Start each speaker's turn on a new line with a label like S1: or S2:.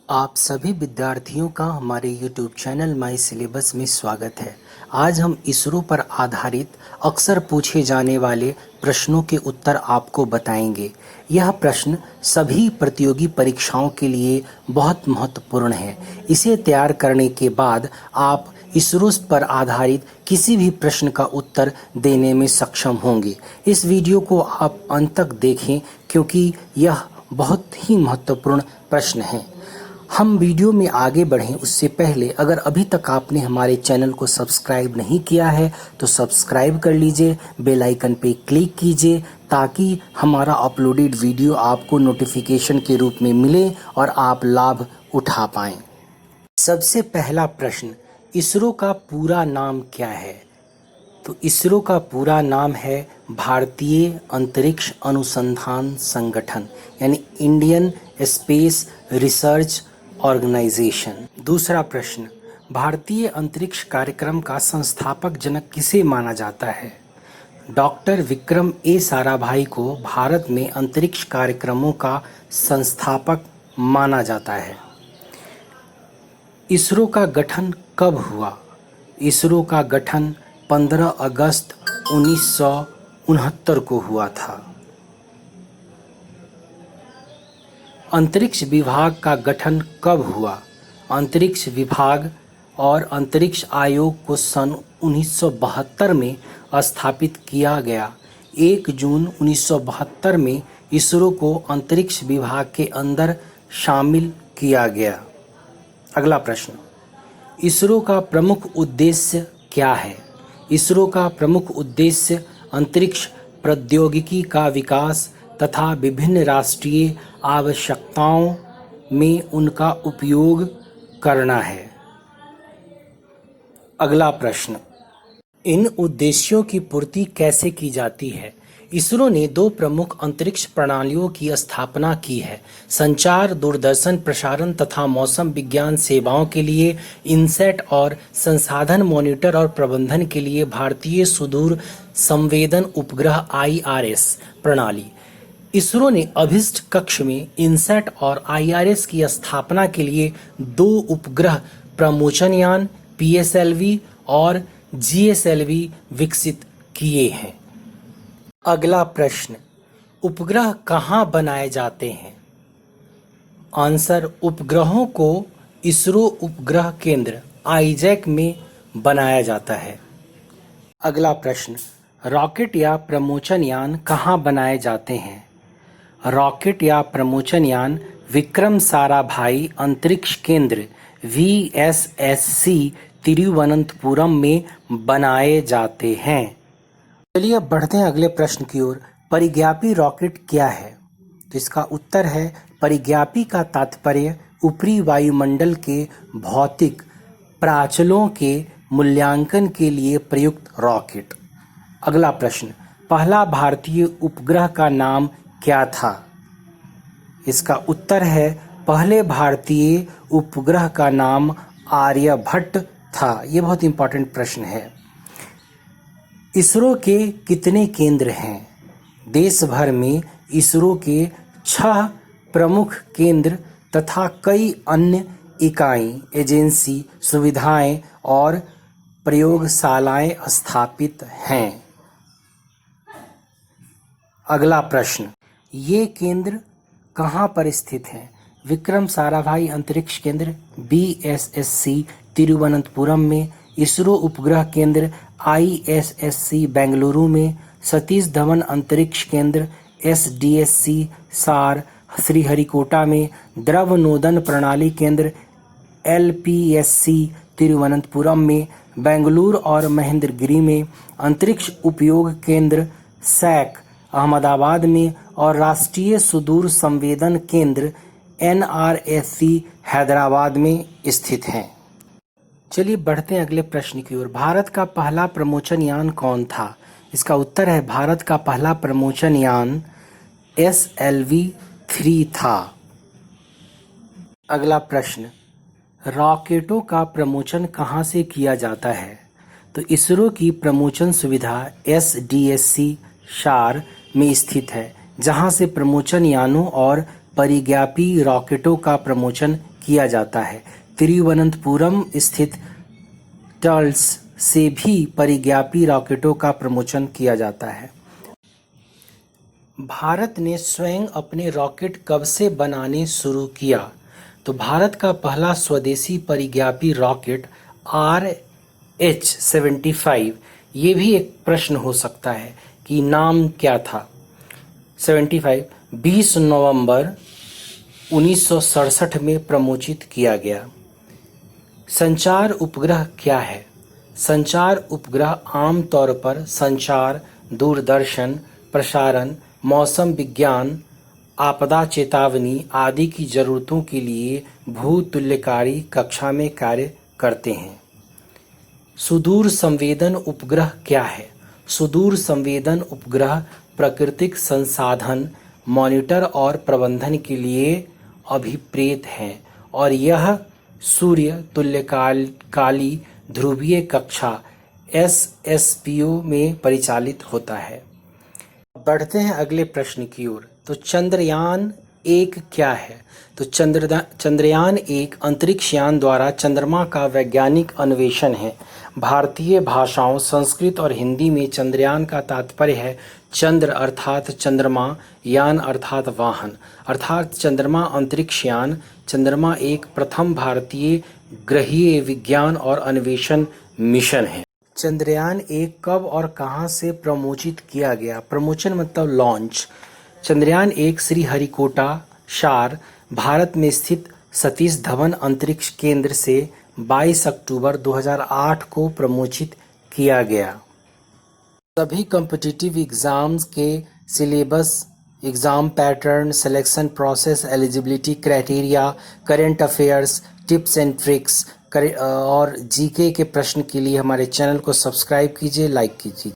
S1: आप सभी विद्यार्थियों का हमारे YouTube चैनल माई सिलेबस में स्वागत है। आज हम इसरो पर आधारित अक्सर पूछे जाने वाले प्रश्नों के उत्तर आपको बताएंगे। यह प्रश्न सभी प्रतियोगी परीक्षाओं के लिए बहुत महत्वपूर्ण है। इसे तैयार करने के बाद आप इसरो पर आधारित किसी भी प्रश्न का उत्तर देने में सक्षम होंगे। इस वीडियो को आप अंत तक देखें क्योंकि यह बहुत ही महत्वपूर्ण प्रश्न है। हम वीडियो में आगे बढ़ें उससे पहले अगर अभी तक आपने हमारे चैनल को सब्सक्राइब नहीं किया है तो सब्सक्राइब कर लीजिए, बेल आइकन पे क्लिक कीजिए ताकि हमारा अपलोडेड वीडियो आपको नोटिफिकेशन के रूप में मिले और आप लाभ उठा पाएं। सबसे पहला प्रश्न, इसरो का पूरा नाम क्या है? तो इसरो का पूरा नाम है भारतीय अंतरिक्ष अनुसंधान संगठन यानी इंडियन स्पेस रिसर्च ऑर्गेनाइजेशन। दूसरा प्रश्न, भारतीय अंतरिक्ष कार्यक्रम का संस्थापक जनक किसे माना जाता है? डॉक्टर विक्रम ए साराभाई को भारत में अंतरिक्ष कार्यक्रमों का संस्थापक माना जाता है। इसरो का गठन कब हुआ? इसरो का गठन 15 अगस्त 1969 को हुआ था। अंतरिक्ष विभाग का गठन कब हुआ? अंतरिक्ष विभाग और अंतरिक्ष आयोग को सन 1972 में स्थापित किया गया। 1 जून 1972 में इसरो को अंतरिक्ष विभाग के अंदर शामिल किया गया। अगला प्रश्न, इसरो का प्रमुख उद्देश्य क्या है? इसरो का प्रमुख उद्देश्य अंतरिक्ष प्रौद्योगिकी का विकास तथा विभिन्न राष्ट्रीय आवश्यकताओं में उनका उपयोग करना है। अगला प्रश्न, इन उद्देश्यों की पूर्ति कैसे की जाती है? इसरो ने 2 प्रमुख अंतरिक्ष प्रणालियों की स्थापना की है। संचार, दूरदर्शन प्रसारण तथा मौसम विज्ञान सेवाओं के लिए इनसैट और संसाधन मॉनिटर और प्रबंधन के लिए भारतीय सुदूर संवेदन उपग्रह IRS प्रणाली। इसरो ने अभिष्ट कक्ष में इनसैट और IRS की स्थापना के लिए 2 उपग्रह प्रमोचन यान PSLV और GSLV विकसित किए हैं। अगला प्रश्न, उपग्रह कहाँ बनाए जाते हैं? आंसर, उपग्रहों को इसरो उपग्रह केंद्र आईजैक में बनाया जाता है। अगला प्रश्न, रॉकेट या प्रमोचन यान कहाँ बनाए जाते हैं? रॉकेट या प्रमोचन यान विक्रम साराभाई अंतरिक्ष केंद्र VSSC तिरुवनंतपुरम में बनाए जाते हैं। चलिए अब बढ़ते हैं अगले प्रश्न की ओर। परिज्ञापी रॉकेट क्या है? तो इसका उत्तर है परिज्ञापी का तात्पर्य ऊपरी वायुमंडल के भौतिक प्राचलों के मूल्यांकन के लिए प्रयुक्त रॉकेट। अगला प्रश्न, पहला भारतीय उपग्रह का नाम क्या था? इसका उत्तर है पहले भारतीय उपग्रह का नाम आर्यभट्ट था। यह बहुत इंपॉर्टेंट प्रश्न है। इसरो के कितने केंद्र हैं? देश भर में इसरो के 6 प्रमुख केंद्र तथा कई अन्य इकाई, एजेंसी, सुविधाएं और प्रयोगशालाएं स्थापित हैं। अगला प्रश्न, ये केंद्र कहाँ पर स्थित हैं? विक्रम साराभाई अंतरिक्ष केंद्र VSSC तिरुवनंतपुरम में, इसरो उपग्रह केंद्र ISSC बेंगलुरु में, सतीश धवन अंतरिक्ष केंद्र SDSC सार श्रीहरिकोटा में, द्रव नोदन प्रणाली केंद्र LPSC तिरुवनंतपुरम में, बेंगलुरु और महेंद्रगिरी में, अंतरिक्ष उपयोग केंद्र SAC अहमदाबाद में और राष्ट्रीय सुदूर संवेदन केंद्र NRSC हैदराबाद में स्थित हैं। चलिए बढ़ते हैं अगले प्रश्न की ओर। भारत का पहला प्रमोचन यान कौन था? इसका उत्तर है भारत का पहला प्रमोचन यान SLV-3 था। अगला प्रश्न, रॉकेटों का प्रमोचन कहाँ से किया जाता है? तो इसरो की प्रमोचन सुविधा SDSC सार में स्थित है, जहां से प्रमोचन यानों और परिज्ञापी रॉकेटों का प्रमोचन किया जाता है। तिरुवनंतपुरम स्थित टर्ल्स से भी परिज्ञापी रॉकेटों का प्रमोशन किया जाता है। भारत ने स्वयं अपने रॉकेट कब से बनाने शुरू किया? तो भारत का पहला स्वदेशी परिज्ञापी रॉकेट RH-75, ये भी एक प्रश्न हो सकता है कि नाम क्या था। 75 20 नवंबर 1967 में प्रमोचित किया गया। संचार उपग्रह क्या है? संचार उपग्रह आमतौर पर संचार, दूरदर्शन, प्रसारण, मौसम विज्ञान, आपदा चेतावनी आदि की जरूरतों के लिए भूतुल्यकारी कक्षा में कार्य करते हैं। सुदूर संवेदन उपग्रह क्या है? सुदूर संवेदन उपग्रह प्राकृतिक संसाधन मॉनिटर और प्रबंधन के लिए अभिप्रेत हैं और यह सूर्य तुल्यकाली ध्रुवीय कक्षा SSPO में परिचालित होता है। बढ़ते हैं अगले प्रश्न की ओर। तो चंद्रयान 1 क्या है? तो चंद्रयान 1 अंतरिक्ष यान द्वारा चंद्रमा का वैज्ञानिक अन्वेषण है। भारतीय भाषाओं संस्कृत और हिंदी में चंद्रयान का तात्पर्य है चंद्र अर्थात चंद्रमा, यान अर्थात वाहन, अर्थात चंद्रमा अंतरिक्ष यान। चंद्रमा एक प्रथम भारतीय ग्रहीय विज्ञान और अन्वेषण मिशन है। चंद्रयान 1 कब और कहां से प्रमोचित किया गया? प्रमोचन मतलब लॉन्च। चंद्रयान 1 श्रीहरिकोटा शार, भारत में स्थित सतीश धवन अंतरिक्ष केंद्र से 22 अक्टूबर 2008 को प्रमोचित किया गया। सभी कॉम्पिटिटिव एग्जाम्स के syllabus, exam pattern, selection process, eligibility criteria, current affairs, tips and tricks और जीके के प्रश्न के लिए हमारे चैनल को सब्सक्राइब कीजिए, लाइक कीजिए।